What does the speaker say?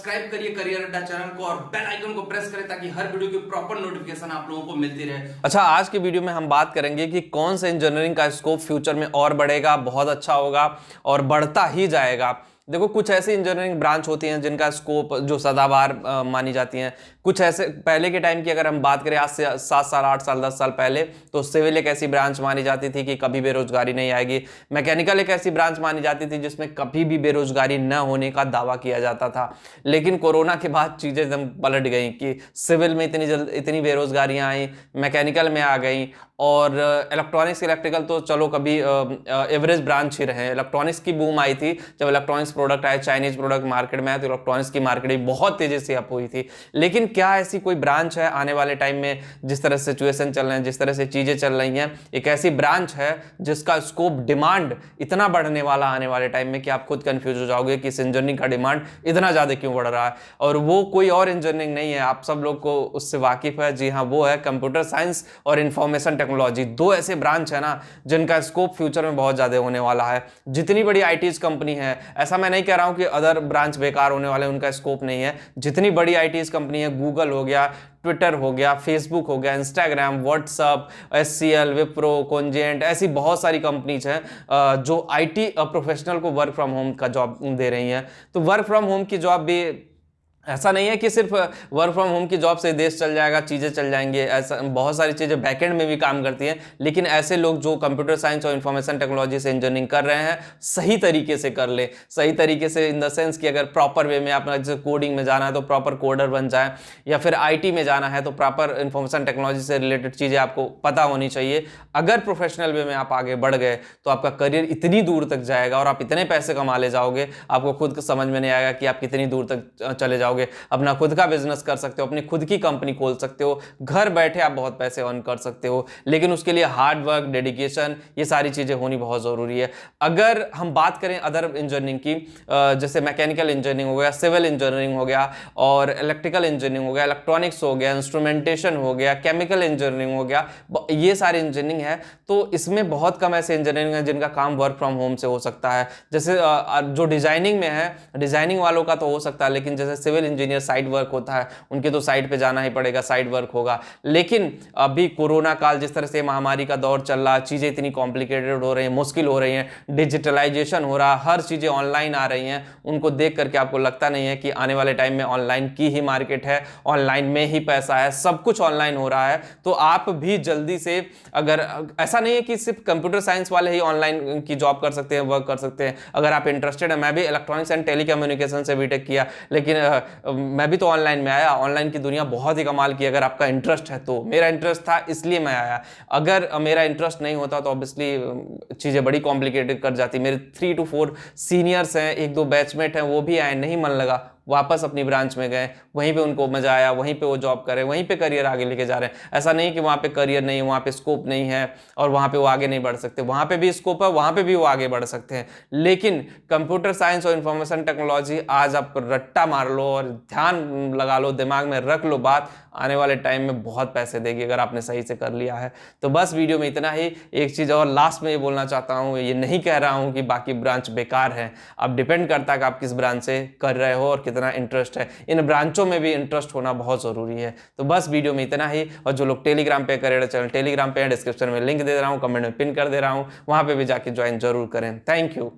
Subscribe करिए career अड्डा channel को और बेल आइकन को प्रेस करें ताकि हर वीडियो की प्रॉपर नोटिफिकेशन आप लोगों को मिलती रहे। अच्छा, आज की वीडियो में हम बात करेंगे कि कौन सा इंजीनियरिंग का स्कोप फ्यूचर में और बढ़ेगा, बहुत अच्छा होगा और बढ़ता ही जाएगा। देखो, कुछ ऐसी इंजीनियरिंग ब्रांच होती हैं जिनका स्कोप जो सदाबहार मानी जाती हैं। कुछ ऐसे पहले के टाइम की अगर हम बात करें, आज से 7 साल 8 साल 10 साल पहले, तो सिविल एक ऐसी ब्रांच मानी जाती थी कि कभी बेरोजगारी नहीं आएगी। मैकेनिकल एक ऐसी ब्रांच मानी जाती थी जिसमें कभी भी बेरोजगारी न होने का दावा किया जाता था। लेकिन कोरोना के बाद चीज़ें एकदम पलट गई कि सिविल में इतनी बेरोजगारियां आई, मैकेनिकल में आ गई, और इलेक्ट्रॉनिक्स इलेक्ट्रिकल तो चलो कभी एवरेज ब्रांच ही रहे। इलेक्ट्रॉनिक्स की बूम आई थी जब इलेक्ट्रॉनिक्स प्रोडक्ट आए, चाइनीज प्रोडक्ट मार्केट में आए, तो इलेक्ट्रॉनिक्स की मार्केट भी बहुत तेजी से अप हुई थी। लेकिन क्या ऐसी कोई ब्रांच है आने वाले टाइम में, जिस तरह से सिचुएशन चल रहे हैं, जिस तरह से चीजें चल रही हैं, एक ऐसी ब्रांच है जिसका स्कोप डिमांड इतना बढ़ने वाला आने वाले टाइम में कि आप खुद कंफ्यूज हो जाओगे कि इस इंजीनियरिंग का डिमांड इतना ज्यादा क्यों बढ़ रहा है। और वो कोई और इंजीनियरिंग नहीं है, आप सब लोग को उससे वाकिफ है। जी हाँ, वो है कंप्यूटर साइंस और इंफॉर्मेशन टेक्नोलॉजी। दो ऐसे ब्रांच है ना जिनका स्कोप फ्यूचर में बहुत ज्यादा होने वाला है। जितनी बड़ी आईटीज कंपनी है, ऐसा मैं नहीं कह रहा हूं कि अदर ब्रांच बेकार होने वाले, उनका स्कोप नहीं है। जितनी बड़ी आईटीज कंपनी है, गूगल हो गया, ट्विटर हो गया, फेसबुक हो गया, इंस्टाग्राम, व्हाट्सअप, एचसीएल, विप्रो, कॉन्जेंट, ऐसी बहुत सारी कंपनीज हैं जो आईटी प्रोफेशनल को वर्क फ्रॉम होम का जॉब दे रही हैं। तो वर्क फ्रॉम होम की जॉब भी ऐसा नहीं है कि सिर्फ वर्क फ्रॉम होम की जॉब से देश चल जाएगा, चीज़ें चल जाएंगे। ऐसा बहुत सारी चीज़ें बैकएंड में भी काम करती हैं। लेकिन ऐसे लोग जो कंप्यूटर साइंस और इंफॉर्मेशन टेक्नोलॉजी से इंजीनियरिंग कर रहे हैं, सही तरीके से कर ले। सही तरीके से इन द सेंस कि अगर प्रॉपर वे में अपना जैसे कोडिंग में जाना है तो प्रॉपर कोडर बन जाए, या फिर आईटी में जाना है तो प्रॉपर इंफॉर्मेशन टेक्नोलॉजी से रिलेटेड चीज़ें आपको पता होनी चाहिए। अगर प्रोफेशनल वे में आप आगे बढ़ गए तो आपका करियर इतनी दूर तक जाएगा और आप इतने पैसे कमा ले जाओगे, आपको खुद समझ में नहीं आएगा कि आप कितनी दूर तक चले जाओगे। अपना खुद का बिजनेस कर सकते हो, अपनी खुद की कंपनी खोल सकते हो, घर बैठे आप बहुत पैसे अर्न कर सकते हो। लेकिन उसके लिए हार्ड वर्क, डेडिकेशन, ये सारी चीजें होनी बहुत जरूरी है। अगर हम बात करें अदर इंजीनियरिंग की, जैसे मैकेनिकल इंजीनियरिंग हो गया, सिविल इंजीनियरिंग हो गया, और इलेक्ट्रिकल इंजीनियरिंग हो गया, इलेक्ट्रॉनिक्स हो गया, इंस्ट्रूमेंटेशन हो गया, केमिकल इंजीनियरिंग हो गया, ये सारी इंजीनियरिंग है। तो इसमें बहुत कम ऐसे इंजीनियरिंग है जिनका काम वर्क फ्रॉम होम से हो सकता है। जैसे जो डिजाइनिंग में है, डिजाइनिंग वालों का तो हो सकता है, लेकिन जैसे सिविल इंजीनियर साइट वर्क होता है, उनके तो साइट पे जाना ही पड़ेगा, साइट वर्क होगा। लेकिन अभी कोरोना काल, जिस तरह से महामारी का दौर चल रहा, चीजें इतनी कॉम्प्लिकेटेड हो रही हैं, मुश्किल हो रही हैं, डिजिटलाइजेशन हो रहा, हर चीजें ऑनलाइन आ रही हैं, उनको देख करके आपको लगता नहीं है कि आने वाले टाइम में ऑनलाइन की ही मार्केट है, ऑनलाइन में ही पैसा है, सब कुछ ऑनलाइन हो रहा है। तो आप भी जल्दी से, अगर ऐसा नहीं है कि सिर्फ कंप्यूटर साइंस वाले ही ऑनलाइन की जॉब कर सकते हैं, वर्क कर सकते हैं। अगर आप इंटरेस्टेड है, मैं भी इलेक्ट्रॉनिक्स एंड टेलीकम्युनिकेशन से बीटेक किया, लेकिन मैं भी तो ऑनलाइन में आया। ऑनलाइन की दुनिया बहुत ही कमाल की। अगर आपका इंटरेस्ट है तो, मेरा इंटरेस्ट था इसलिए मैं आया। अगर मेरा इंटरेस्ट नहीं होता तो ऑब्वियसली चीज़ें बड़ी कॉम्प्लिकेटेड कर जाती। मेरे 3 to 4 सीनियर्स हैं, 1-2 बैचमेट हैं, वो भी आए, नहीं मन लगा, वापस अपनी ब्रांच में गए, वहीं पे उनको मजा आया, वहीं पे वो जॉब करे, वहीं पे करियर आगे लेके जा रहे हैं। ऐसा नहीं कि वहाँ पे करियर नहीं है, वहाँ पे स्कोप नहीं है और वहाँ पे वो आगे नहीं बढ़ सकते। वहाँ पे भी स्कोप है, वहाँ पे भी वो आगे बढ़ सकते हैं। लेकिन कंप्यूटर साइंस और इंफॉर्मेशन टेक्नोलॉजी, आज आप रट्टा मार लो और ध्यान लगा लो, दिमाग में रख लो बात, आने वाले टाइम में बहुत पैसे देगी अगर आपने सही से कर लिया है। तो बस वीडियो में इतना ही। एक चीज़ और लास्ट में ये बोलना चाहता हूँ, ये नहीं कह रहा हूँ कि बाकी ब्रांच बेकार है। अब डिपेंड करता है कि आप किस ब्रांच से कर रहे हो और कितना इंटरेस्ट है। इन ब्रांचों में भी इंटरेस्ट होना बहुत ज़रूरी है। तो बस वीडियो में इतना ही। और जो लोग टेलीग्राम पे करियर चैनल टेलीग्राम पे, डिस्क्रिप्शन में लिंक दे रहा हूँ, कमेंट में पिन कर दे रहा हूँ, वहाँ पे भी जाके ज्वाइन जरूर करें। Thank you.